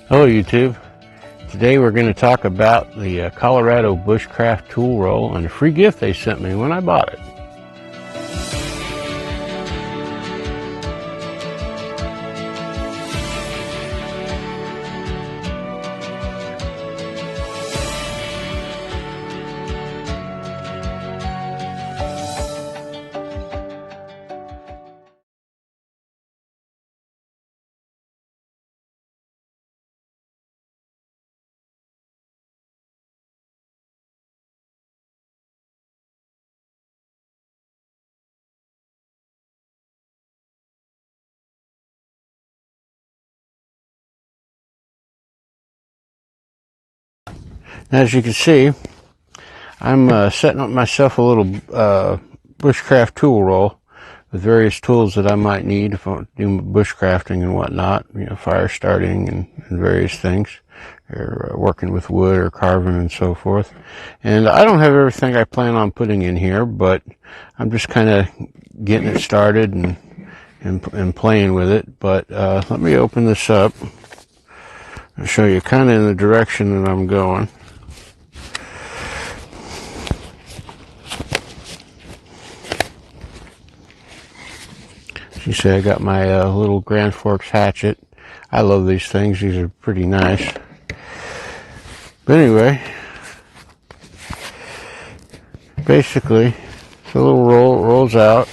Hello YouTube. Today we're going to talk about the Colorado Bushcraft Tool Roll and a free gift they sent me when I bought it. As you can see, I'm setting up myself a little bushcraft tool roll with various tools that I might need for doing bushcrafting and whatnot, fire starting and various things, or working with wood or carving and so forth. And I don't have everything I plan on putting in here, but I'm just kind of getting it started and playing with it. But let me open this up and show you kind of in the direction that I'm going. You see, I got my little Grand Forks hatchet. I love these things. These are pretty nice. But anyway, basically, the little roll rolls out,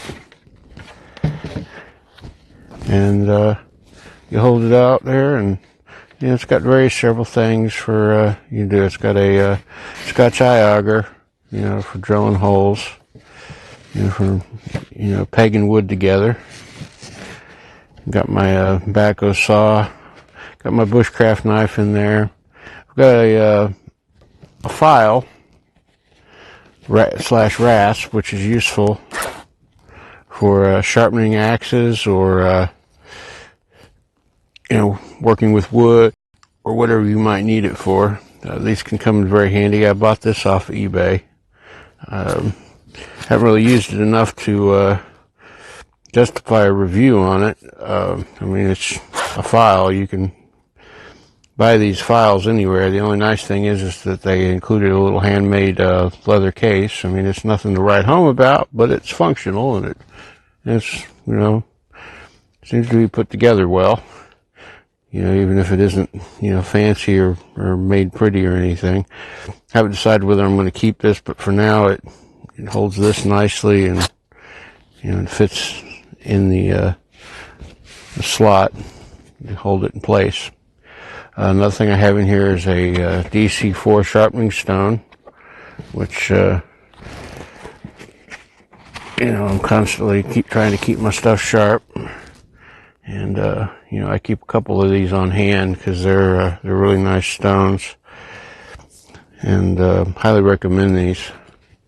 and you hold it out there, and it's got several things for you can do. It's got a Scotch eye auger, for drilling holes, for pegging wood together. Got my backhoe saw, got my bushcraft knife in there. I've got a file slash rasp, which is useful for sharpening axes or working with wood or whatever you might need it for. These can come in very handy. I bought this off of eBay. Haven't really used it enough to justify a review on it. It's a file. You can buy these files anywhere. The only nice thing is that they included a little handmade leather case. It's nothing to write home about, but it's functional, and it's seems to be put together well. Even if it isn't fancy or made pretty or anything. I haven't decided whether I'm going to keep this, but for now it holds this nicely, and it fits in the slot to hold it in place. Another thing I have in here is a DC4 sharpening stone, which I'm constantly trying to keep my stuff sharp, and I keep a couple of these on hand because they're really nice stones, and highly recommend these.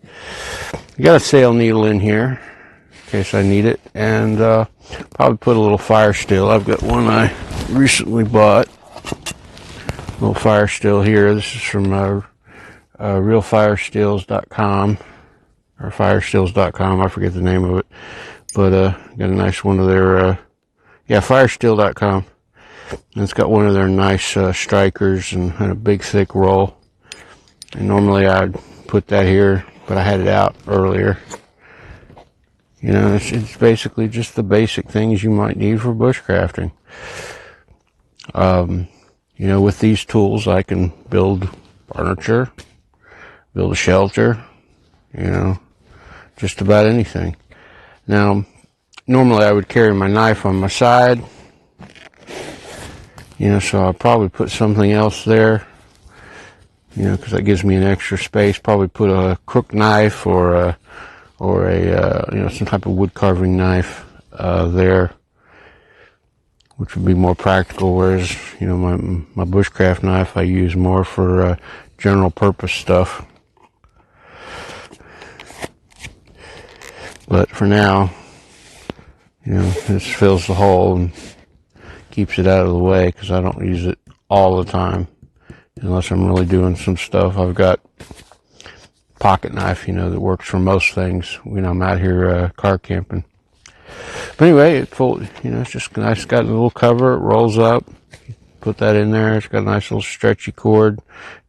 I got a sail needle in here in case I need it, and probably put a little fire steel. I've got one I recently bought, a little fire steel here. This is from realfiresteels.com or firesteels.com. I forget the name of it, but got a nice one of their firesteel.com, and it's got one of their nice strikers and a big thick roll. And normally I'd put that here, but I had it out earlier. It's basically just the basic things you might need for bushcrafting. With these tools, I can build furniture, build a shelter, just about anything. Now, normally I would carry my knife on my side, so I'll probably put something else there, because that gives me an extra space. Probably put a crook knife or a some type of wood carving knife there, which would be more practical. Whereas my bushcraft knife I use more for general purpose stuff. But for now, this fills the hole and keeps it out of the way, because I don't use it all the time unless I'm really doing some stuff. I've got pocket knife, that works for most things when I'm out here car camping. But anyway, it's just nice. Got a little cover. It rolls up. put that in there. It's got a nice little stretchy cord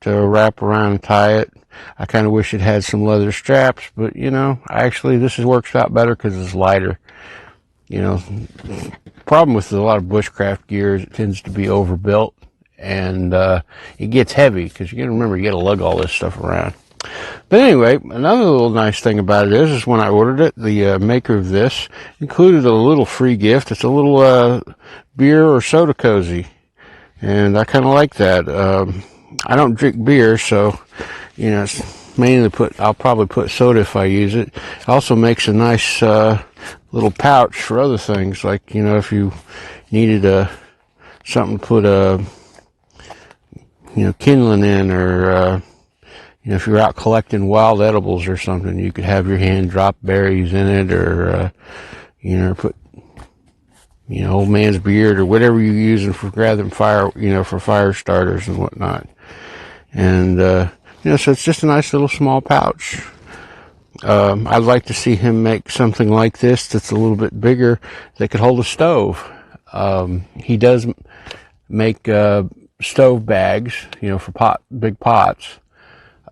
to wrap around and tie it. I kind of wish it had some leather straps, but you know, actually this works out better because it's lighter. You know, problem with a lot of bushcraft gear is it tends to be overbuilt, and it gets heavy because you got to remember, you got to lug all this stuff around. But anyway, another little nice thing about it is when I ordered it, the maker of this included a little free gift. It's a little beer or soda cozy, and I kind of like that. I don't drink beer, so you know, it's mainly I'll probably put soda if I use it. It also makes a nice little pouch for other things, like, you know, if you needed something to put kindling in, or you know, if you're out collecting wild edibles or something, you could have your hand drop berries in it, or you know, put, you know, old man's beard or whatever you're using for gathering fire, you know, for fire starters and whatnot. And you know, so it's just a nice little small pouch. I'd like to see him make something like this that's a little bit bigger that could hold a stove. He does make stove bags, you know, for big pots.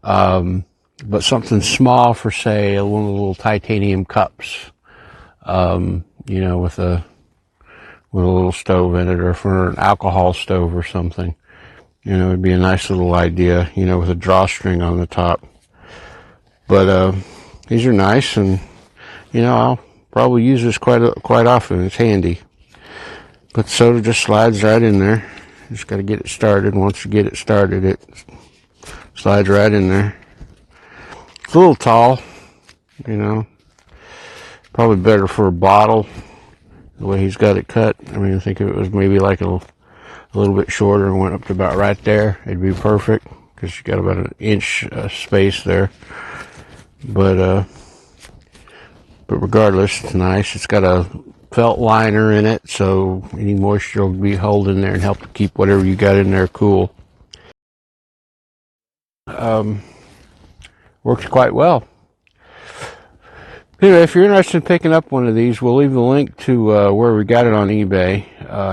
But something small for, say, one of the little titanium cups, you know, with a little stove in it, or for an alcohol stove or something. You know, it'd be a nice little idea, you know, with a drawstring on the top. But these are nice, and you know, I'll probably use this quite often. It's handy. But the soda just slides right in there. Just got to get it started. Once you get it started, it slides right in there. It's a little tall, you know. Probably better for a bottle, the way he's got it cut. I mean, I think if it was maybe like a little bit shorter and went up to about right there, it'd be perfect, because you got about an inch space there. But regardless, it's nice. It's got a felt liner in it, so any moisture will be held in there and help to keep whatever you got in there cool. Works quite well. Anyway, if you're interested in picking up one of these, we'll leave the link to where we got it on eBay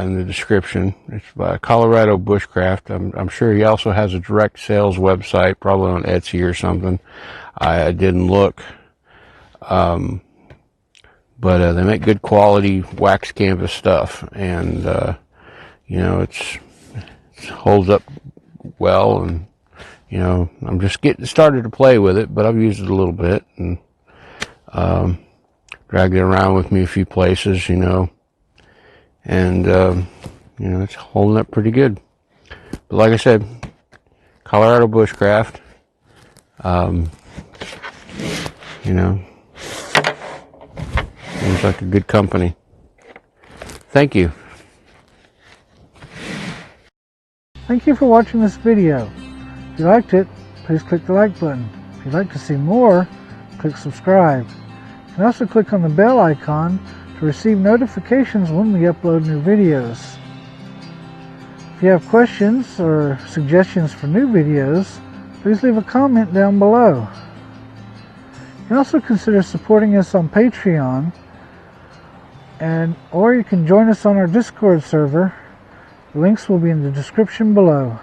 in the description. It's by Colorado Bushcraft. I'm sure he also has a direct sales website, probably on Etsy or something. I didn't look. But they make good quality wax canvas stuff, and you know, it holds up well, and you know, I'm just getting started to play with it, but I've used it a little bit, and dragged it around with me a few places, you know, and you know, it's holding up pretty good. But like I said, Colorado Bushcraft, you know, seems like a good company. Thank you. Thank you for watching this video. If you liked it, please click the like button. If you'd like to see more, click subscribe. You can also click on the bell icon to receive notifications when we upload new videos. If you have questions or suggestions for new videos, please leave a comment down below. You can also consider supporting us on Patreon, or you can join us on our Discord server. The links will be in the description below.